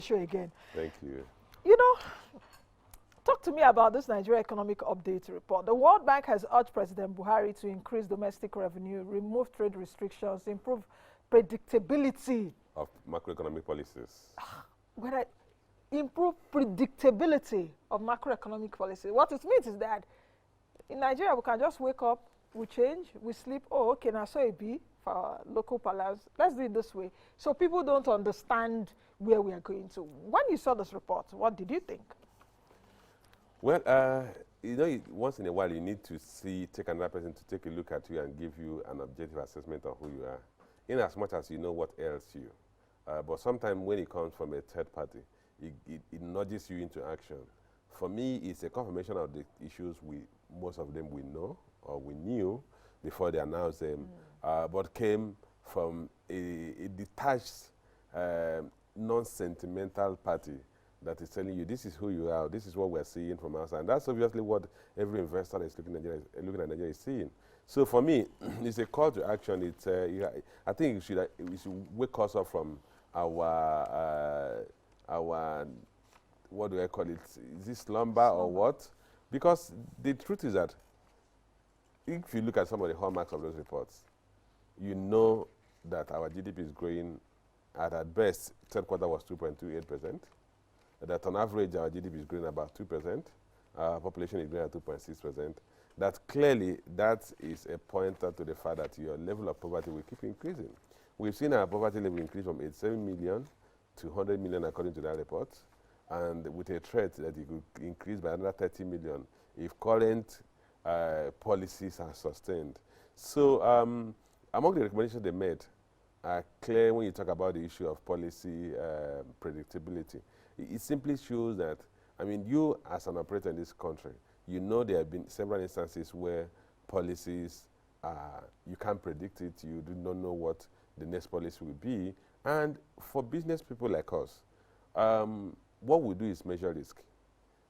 Show again. Thank you. You know, talk to me about this Nigeria Economic Update report. The World Bank has urged President Buhari to increase domestic revenue, remove trade restrictions, improve predictability Of macroeconomic policies. when I improve predictability of macroeconomic policy. What it means is that in Nigeria, we can just wake up, we change, we sleep. Oh, okay, now so it be for our local palace. Let's do it this way. So people don't understand where we are going to. When you saw this report, what did you think? Well, once in a while you need to take another person to take a look at you and give you an objective assessment of who you are, in as much as you know what ails you. But sometimes when it comes from a third party, it nudges you into action. For me, it's a confirmation of the issues most of them we know or we knew before they announced them, but came from a detached, non-sentimental party that is telling you this is who you are, this is what we're seeing from outside. And that's obviously what every investor that is looking at Nigeria is seeing. So for me, it's a call to action. It's I think we should wake us up from our what do I call it? Is this slumber or what? Because the truth is that if you look at some of the hallmarks of those reports, you know that our GDP is growing at best, third quarter was 2.28%. That on average our GDP is growing about 2%. Our population is growing at 2.6%. That clearly, that is a pointer to the fact that your level of poverty will keep increasing. We've seen our poverty level increase from 87 million to 100 million according to that report, and with a threat that it could increase by another 30 million if current policies are sustained. So among the recommendations they made are clear when you talk about the issue of policy predictability. It simply shows that, I mean, you as an operator in this country, you know there have been several instances where policies, you can't predict it, you do not know what the next policy will be. And for business people like us, what we do is measure risk.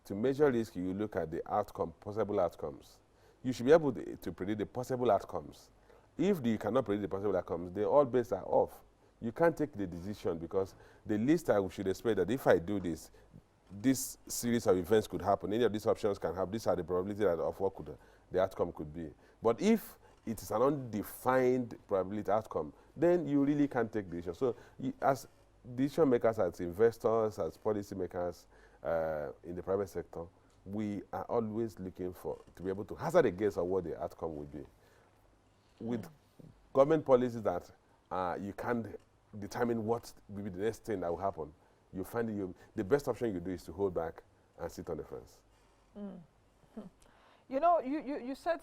To measure risk, you look at the outcome, possible outcomes. You should be able to predict the possible outcomes. If you cannot predict the possible outcomes, then all bets are off. You can't take the decision because the least I should expect that if I do this, this series of events could happen. Any of these options can happen. These are the probability of what the outcome could be. But if it is an undefined probability outcome, then you really can't take decision. So as decision makers, as investors, as policy makers in the private sector, we are always looking to be able to hazard a guess of what the outcome will be. With government policies that you can't determine what will be the next thing that will happen, you find the best option you do is to hold back and sit on the fence. You know, you said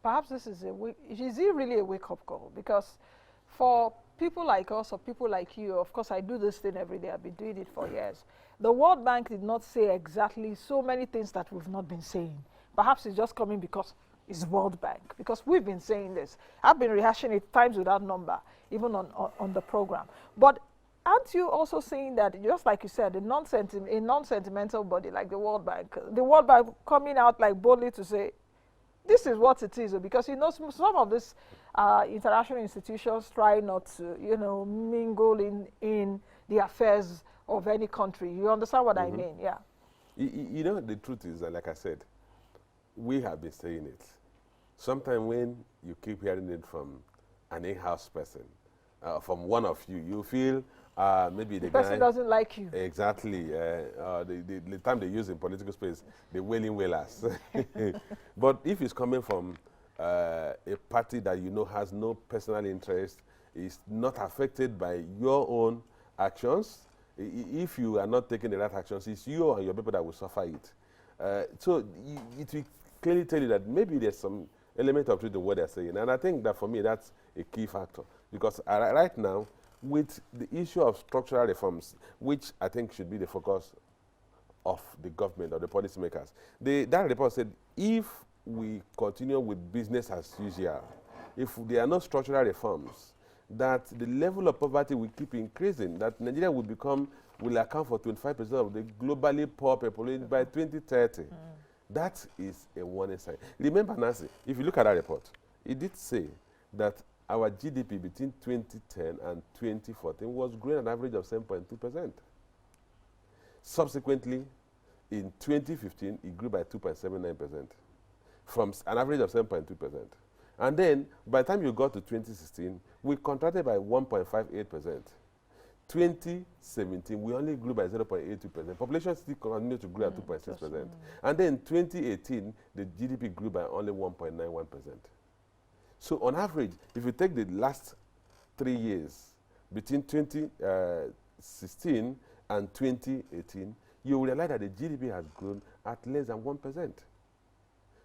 perhaps this is is it really a wake-up call? Because for people like us or people like you, of course I do this thing every day, I've been doing it for years. The World Bank did not say exactly so many things that we've not been saying. Perhaps it's just coming because it's World Bank, because we've been saying this. I've been rehashing it times without number, even on the program. But aren't you also saying that, just like you said, a non-sentimental body like the World Bank coming out like boldly to say, this is what it is, because you know some of these international institutions try not to, mingle in the affairs of any country. You understand what I mean? Yeah. You know, the truth is that, like I said, we have been saying it. Sometimes when you keep hearing it from an in-house person, from one of you, you feel maybe the person guy doesn't like you. Exactly. The term they use in political space, the wailing wailers. But if it's coming from a party that you know has no personal interest, is not affected by your own actions, if you are not taking the right actions, it's you and your people that will suffer it. So it will clearly tell you that maybe there's some element of truth in what they're saying. And I think that for me, that's a key factor. Because right now, with the issue of structural reforms, which I think should be the focus of the government or the policymakers, that report said if we continue with business as usual, if there are no structural reforms, that the level of poverty will keep increasing, that Nigeria will account for 25% of the globally poor population by 2030. That is a warning sign. Remember, Nancy, if you look at that report, it did say that our GDP between 2010 and 2014 was growing at an average of 7.2%. Subsequently, in 2015, it grew by 2.79% from an average of 7.2%. And then, by the time you got to 2016, we contracted by 1.58%. 2017, we only grew by 0.82%. Population still continued to grow at 2.6%. And then 2018, the GDP grew by only 1.91%. So on average, if you take the last 3 years, between 2016 and 2018, you will realize that the GDP has grown at less than 1%.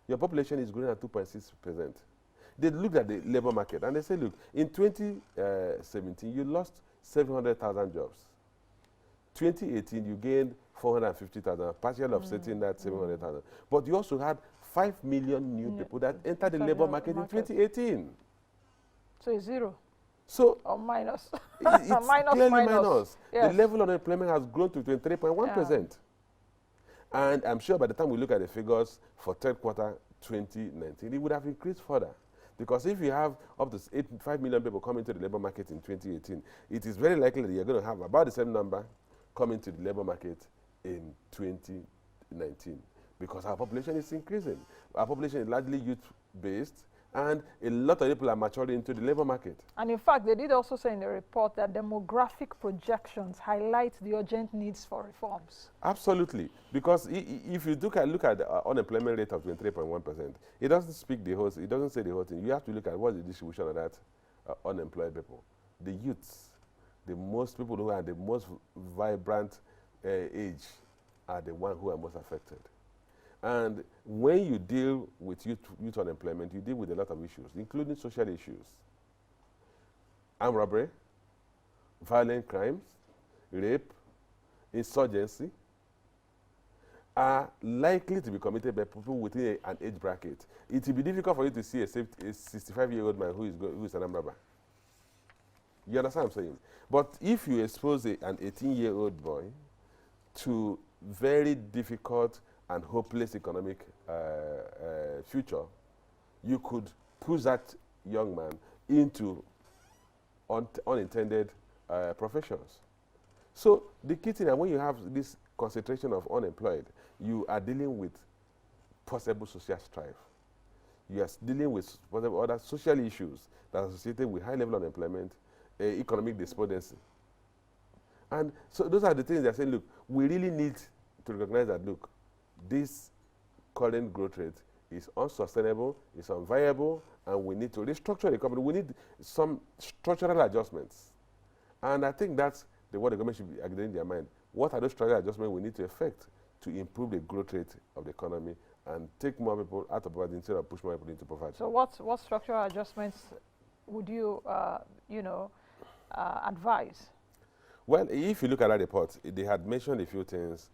Your population is growing at 2.6%. They looked at the labor market and they said, look, in 2017, you lost 700,000 jobs. 2018, you gained 450,000, partially offsetting that 700,000. But you also had 5 million new people that entered the labor market in 2018. So it's zero. So or minus. It's clearly minus. Yes. The level of unemployment has grown to 23.1%. And I'm sure by the time we look at the figures for third quarter 2019, it would have increased further. Because if you have up to 5 million people coming to the labor market in 2018, it is very likely that you're going to have about the same number coming to the labor market in 2019. Because our population is increasing. Our population is largely youth-based, and a lot of people are maturing into the labor market. And in fact, they did also say in the report that demographic projections highlight the urgent needs for reforms. Absolutely. Because if you look at the unemployment rate of 23.1%, it doesn't speak the whole, it doesn't say the whole thing. You have to look at what is the distribution of that unemployed people. The youths, the most people who are the most vibrant age are the ones who are most affected. And when you deal with youth unemployment, you deal with a lot of issues, including social issues. Armed robbery, violent crimes, rape, insurgency are likely to be committed by people within an age bracket. It will be difficult for you to see a 65-year-old man who is an armed robber. You understand what I'm saying? But if you expose an 18-year-old boy to very difficult and hopeless economic future, you could push that young man into unintended professions. So the key thing is when you have this concentration of unemployed, you are dealing with possible social strife. You are dealing with other social issues that are associated with high level unemployment, economic despondency. And so those are the things they're saying, look, we really need to recognize that, look, this current growth rate is unsustainable, it's unviable, and we need to restructure the economy. We need some structural adjustments. And I think that's what the government should be getting in their mind. What are those structural adjustments we need to effect to improve the growth rate of the economy and take more people out of poverty instead of push more people into poverty? So what structural adjustments would you, advise? Well, if you look at that report, they had mentioned a few things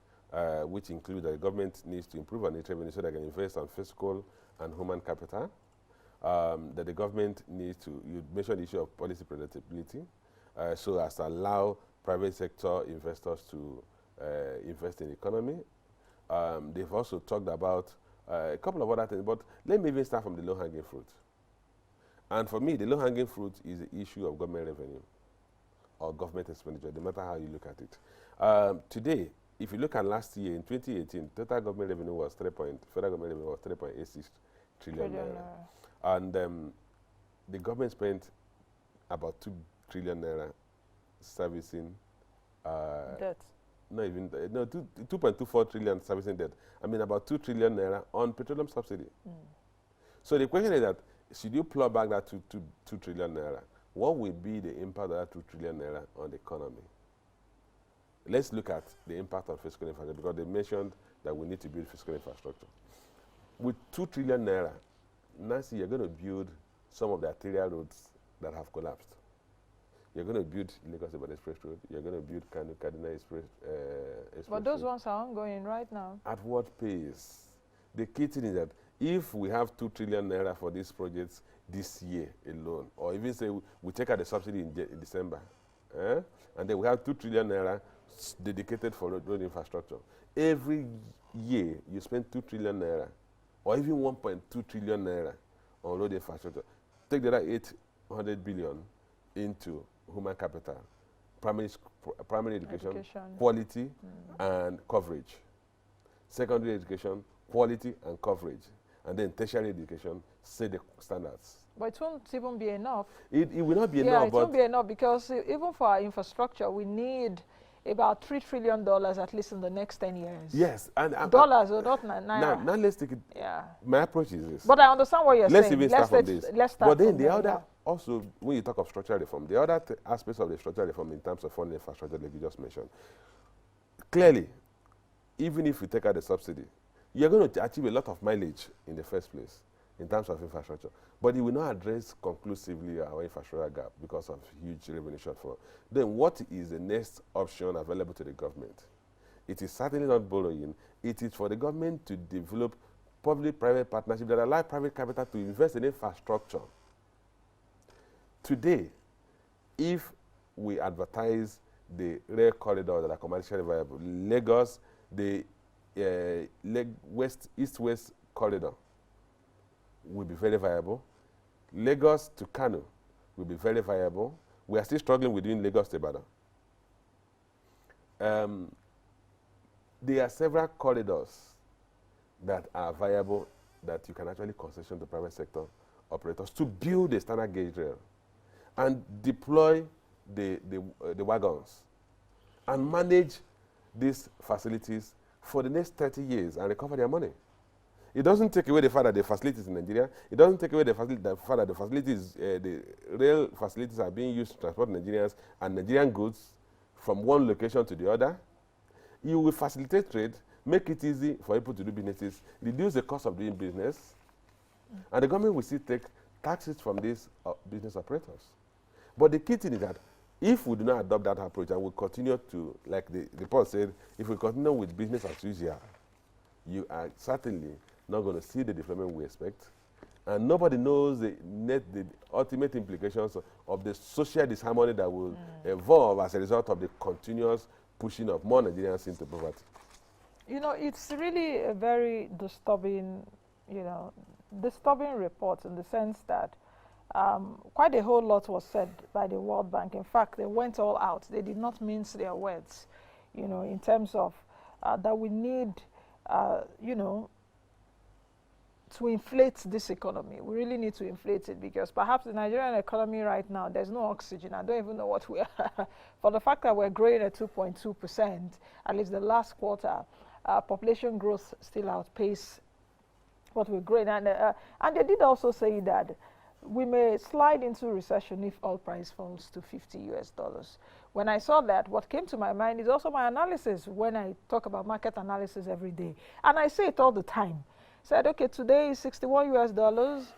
which include that the government needs to improve on its revenue so they can invest on fiscal and human capital. That the government needs to, you mentioned the issue of policy predictability, so as to allow private sector investors to invest in the economy. They've also talked about a couple of other things, but let me even start from the low-hanging fruit. And for me, the low-hanging fruit is the issue of government revenue or government expenditure, no matter how you look at it. Today, if you look at last year, in 2018, total government revenue was federal government revenue was 3.86 trillion naira. And the government spent about 2 trillion naira servicing debt. No, 2.24 trillion servicing debt. I mean, about 2 trillion naira on petroleum subsidy. So the question is that, should you plow back that 2 trillion naira? What will be the impact of that 2 trillion naira on the economy? Let's look at the impact on fiscal infrastructure, because they mentioned that we need to build fiscal infrastructure. With 2 trillion naira, Nancy, you're going to build some of the arterial roads that have collapsed. You're going to build Lagos-Ibadan Express Road. You're going to build Kaduna Express But those ones are ongoing right now. At what pace? The key thing is that if we have 2 trillion naira for these projects this year alone, or even say we take out the subsidy in December, and then we have 2 trillion naira dedicated for road infrastructure. Every year you spend 2 trillion naira, or even 1.2 trillion naira on road infrastructure. Take the other 800 billion into human capital, primary education, quality and coverage. Secondary education, quality and coverage. And then tertiary education, set the standards. But it won't even be enough. It will not be enough. Yeah, it won't be enough because even for our infrastructure, we need about $3 trillion at least in the next 10 years. Yes. And dollars or not naira. Now let's take it. Yeah. My approach is this. But I understand what you're let's saying. Even start from this. Let's start but then from the there, other, yeah. also, when you talk of structural reform, the other aspects of the structural reform in terms of funding infrastructure, like you just mentioned, clearly, even if you take out the subsidy, you're going to achieve a lot of mileage in the first place in terms of infrastructure. But it will not address conclusively our infrastructure gap because of huge revenue shortfall. Then what is the next option available to the government? It is certainly not borrowing. It is for the government to develop public-private partnership that allow private capital to invest in infrastructure. Today, if we advertise the rail corridors that are commercially viable, Lagos, the east-west corridor will be very viable. Lagos to Kano will be very viable. We are still struggling with doing Lagos to Ibadan. There are several corridors that are viable that you can actually concession to private sector operators to build a standard gauge rail and deploy the wagons and manage these facilities for the next 30 years and recover their money. It doesn't take away the fact that the facilities in Nigeria, it doesn't take away the fact that the facilities, the rail facilities are being used to transport Nigerians and Nigerian goods from one location to the other. You will facilitate trade, make it easy for people to do businesses, reduce the cost of doing business, and the government will still take taxes from these business operators. But the key thing is that if we do not adopt that approach and we continue to, like the report said, if we continue with business as usual, you are certainly not going to see the development we expect. And nobody knows the ultimate implications of the social disharmony that will evolve as a result of the continuous pushing of more Nigerians into poverty. You know, it's really a very disturbing, disturbing report in the sense that quite a whole lot was said by the World Bank. In fact, they went all out. They did not mince their words, in terms of that we need, to inflate this economy. We really need to inflate it because perhaps the Nigerian economy right now, there's no oxygen. I don't even know what we are. For the fact that we're growing at 2.2%, at least the last quarter, population growth still outpaces what we're growing. And they did also say that we may slide into recession if oil price falls to $50 US. When I saw that, what came to my mind is also my analysis when I talk about market analysis every day. And I say it all the time. Said, okay, today is $61 US.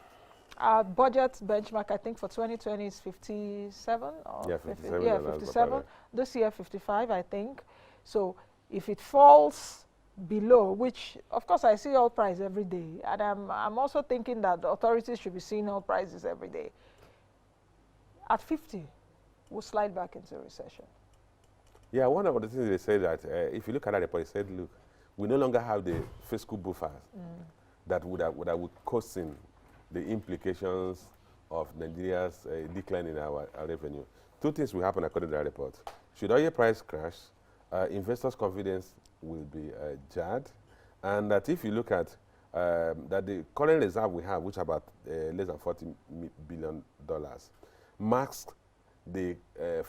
Our budget benchmark, I think, for 2020 is 57 or yeah, 57. 57. This year, 55, I think. So if it falls below, which of course I see oil price every day, and I'm also thinking that the authorities should be seeing oil prices every day. At 50, we'll slide back into recession. Yeah, one of the things they say that if you look at that report, they said, look, we no longer have the fiscal buffer that would cushion the implications of Nigeria's decline in our revenue. Two things will happen according to that report. Should oil price crash, investors' confidence will be jarred, and that if you look at that the current reserve we have, which is about less than $40 billion, masks the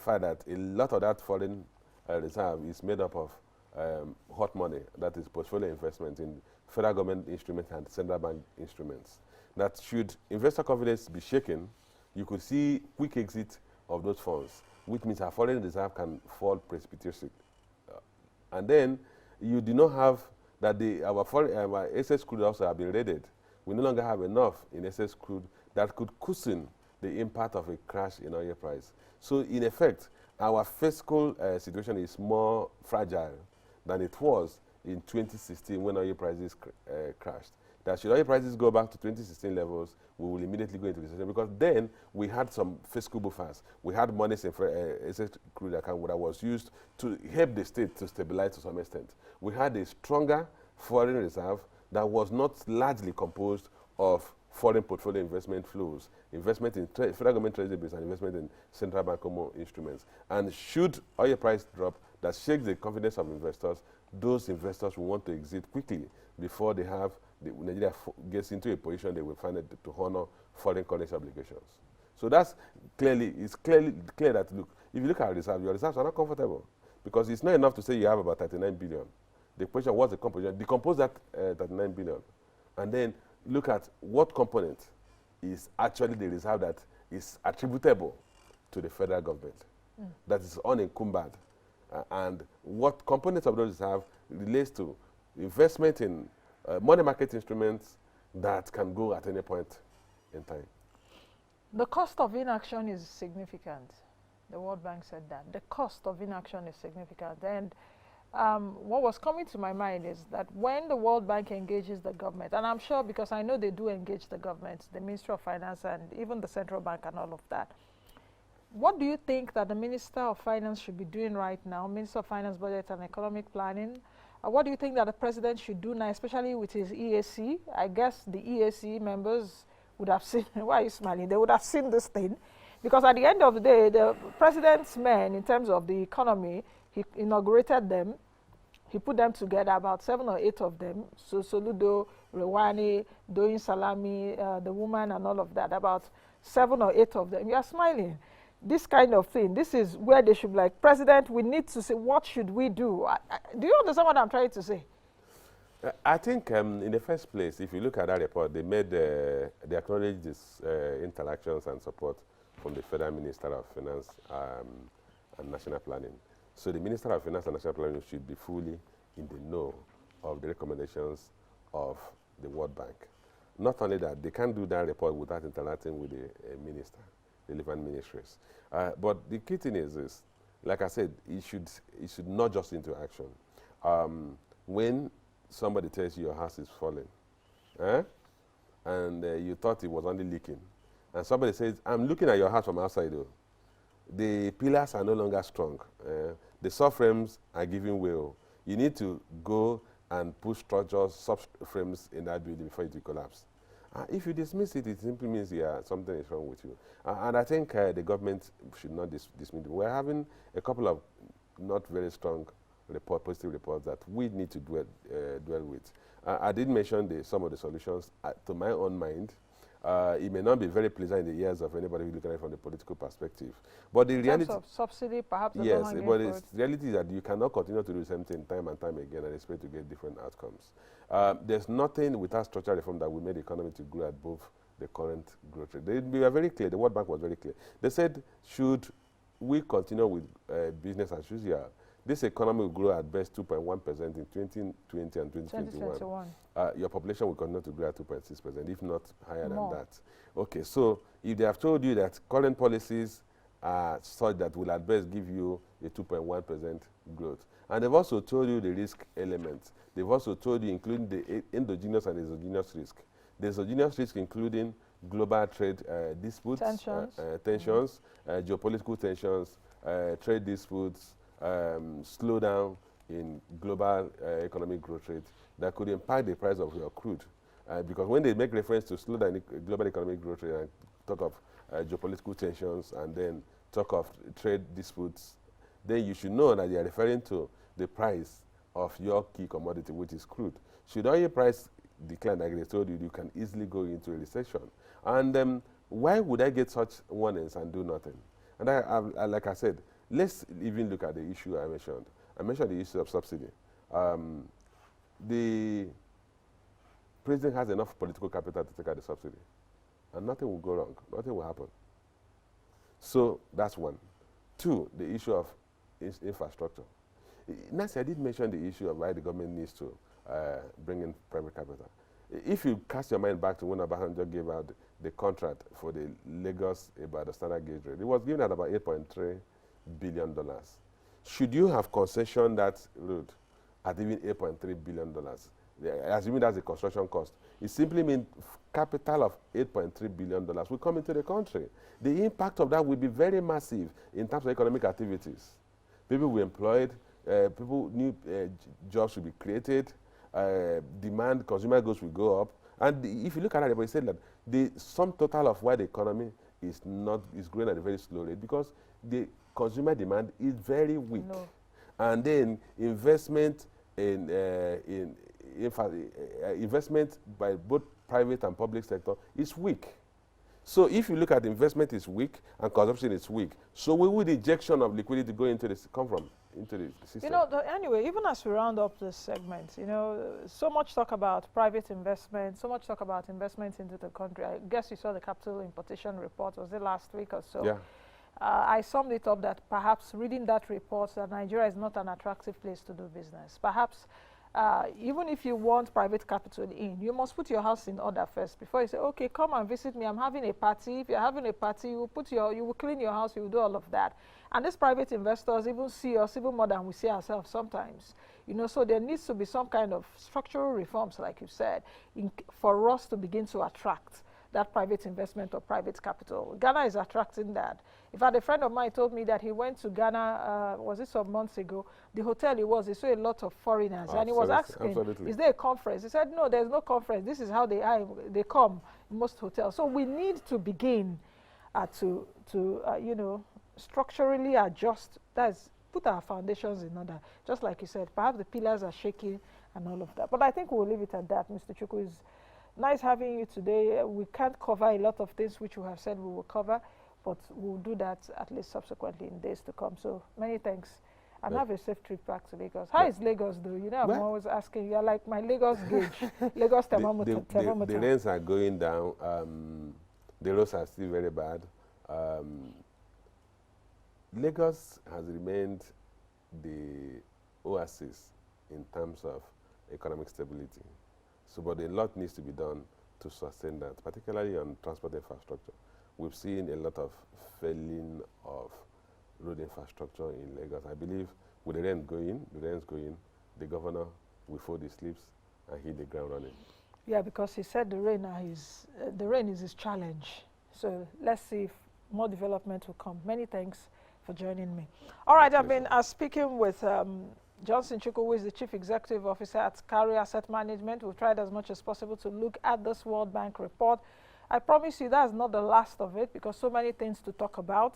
fact that a lot of that foreign reserve is made up of hot money, that is portfolio investment in federal government instruments and central bank instruments. That should investor confidence be shaken, you could see quick exit of those funds, which means our foreign reserve can fall precipitously. And then you do not have that our excess crude also have been raided. We no longer have enough in excess crude that could cushion the impact of a crash in oil price. So in effect, our fiscal situation is more fragile than it was in 2016 when oil prices crashed. That should oil prices go back to 2016 levels, we will immediately go into recession because then we had some fiscal buffers. We had money in excess crude account that was used to help the state to stabilize to some extent. We had a stronger foreign reserve that was not largely composed of foreign portfolio investment flows, investment in federal government treasury bills, and investment in central bank common instruments. And should oil price drop that shakes the confidence of investors, those investors will want to exit quickly before they have Nigeria gets into a position they will find it to honor foreign currency obligations. So that's it's clear that, look, if you look at reserves, your reserves are not comfortable because it's not enough to say you have about 39 billion. The question was the composition. Decompose that 39 billion and then look at what component is actually the reserve that is attributable to the federal government, that is unencumbered, and what components of those reserves relates to investment in money market instruments that can go at any point in time. The cost of inaction is significant. The World Bank said that. The cost of inaction is significant. And what was coming to my mind is that when the World Bank engages the government, and I'm sure because I know they do engage the government, the Ministry of Finance and even the central bank and all of that, what do you think that the Minister of Finance should be doing right now, Minister of Finance, Budget and Economic Planning? What do you think that the President should do now, especially with his EAC? I guess the EAC members would have seen, why are you smiling? They would have seen this thing. Because at the end of the day, the President's men, in terms of the economy, he inaugurated them. He put them together, about 7 or 8 of them. So Soludo, Rewani, Doyin Salami, the woman and all of that, about 7 or 8 of them. You are smiling. This kind of thing, this is where they should be like, President, we need to say, what should we do? Do you understand what I'm trying to say? I think in the first place, if you look at that report, they acknowledged this interactions and support from the Federal Minister of Finance and National Planning. So the Minister of Finance and National Planning should be fully in the know of the recommendations of the World Bank. Not only that, they can't do that report without interacting with the minister, relevant ministries. But the key thing is this, like I said, it should not just into action. When somebody tells you your house is falling, and you thought it was only leaking, and somebody says, I'm looking at your house from outside though. The pillars are no longer strong. The subframes are giving way. You need to go and put structures, subframes in that building before it will collapse. If you dismiss it, it simply means something is wrong with you. And I think the government should not dismiss it. We're having a couple of not very strong positive reports that we need to dwell with. I did mention some of the solutions. To my own mind, it may not be very pleasant in the ears of anybody looking at it from the political perspective. But the reality of subsidy, perhaps. Yes, but the reality is that you cannot continue to do the same thing time and time again and expect to get different outcomes. There's nothing without structural reform that will make the economy to grow at both the current growth rate. They were very clear. The World Bank was very clear. They said, should we continue with business as usual, this economy will grow at best 2.1% in 2020 and 2021. Your population will continue to grow at 2.6%, if not higher than that. Okay, so if they have told you that current policies are such that will at best give you a 2.1% growth, and they've also told you the risk elements. They've also told you, including the endogenous and exogenous risk. The exogenous risk including global trade disputes, tensions, geopolitical tensions, trade disputes, slowdown in global economic growth rate that could impact the price of your crude. Because when they make reference to slowdown in global economic growth rate and talk of geopolitical tensions and then talk of trade disputes, then you should know that they are referring to the price of your key commodity, which is crude. Should oil price decline, like they told you, you can easily go into a recession. And why would I get such warnings and do nothing? And like I said, let's even look at the issue I mentioned. I mentioned the issue of subsidy. The president has enough political capital to take out the subsidy, and nothing will go wrong. Nothing will happen. So that's one. Two, the issue of infrastructure. Nancy, I did mention the issue of why the government needs to bring in private capital. If you cast your mind back to when Obasanjo gave out the contract for the Lagos about the standard gauge road, it was given at about $8.3 billion. Should you have concessioned that road at even $8.3 billion, assuming that's the construction cost, it simply means capital of $8.3 billion will come into the country. The impact of that will be very massive in terms of economic activities. People will be employed, new jobs will be created, demand, consumer goods will go up, And if you look at it, they said that the sum total of why the economy is growing at a very slow rate because the consumer demand is very weak. No. And then investment investment by both private and public sector is weak. So if you look at investment is weak and consumption is weak, so where would the injection of liquidity go into this come from into the system? You know, anyway, even as we round up this segment, you know, so much talk about private investment, so much talk about investments into the country. I guess you saw the capital importation report, was it last week or so? Yeah. I summed it up that perhaps reading that report that Nigeria is not an attractive place to do business. Perhaps even if you want private capital in, you must put your house in order first before you say, okay, come and visit me. I'm having a party. If you're having a party, you will clean your house. You will do all of that. And these private investors even see us even more than we see ourselves sometimes. You know, so there needs to be some kind of structural reforms, like you said, for us to begin to attract that private investment or private capital. Ghana is attracting that. In fact, a friend of mine told me that he went to Ghana, was it some months ago? The hotel he saw a lot of foreigners. And he was asking, is there a conference? He said, no, there's no conference. This is how they come in most hotels. So we need to begin to you know, structurally adjust, put our foundations in order. Just like you said, perhaps the pillars are shaky and all of that. But I think we'll leave it at that. Mr. Chukwu, is nice having you today. We can't cover a lot of things which we have said we will cover, but we'll do that at least subsequently in days to come. So many thanks. And have a safe trip back to Lagos. How is Lagos though? You know, I'm always asking, you're like my Lagos gauge, Lagos thermometer. The rains are going down. The roads are still very bad. Lagos has remained the oasis in terms of economic stability. So, but a lot needs to be done to sustain that, particularly on transport infrastructure. We've seen a lot of failing of road infrastructure in Lagos. I believe with the rains going, the governor will fold his sleeves and hit the ground running. Yeah, because he said the rain is his challenge. So let's see if more development will come. Many thanks for joining me. All right, I've been speaking with Johnson Chukwu, who is the Chief Executive Officer at Cowry Assets Management. We've tried as much as possible to look at this World Bank report. I promise you that's not the last of it because so many things to talk about.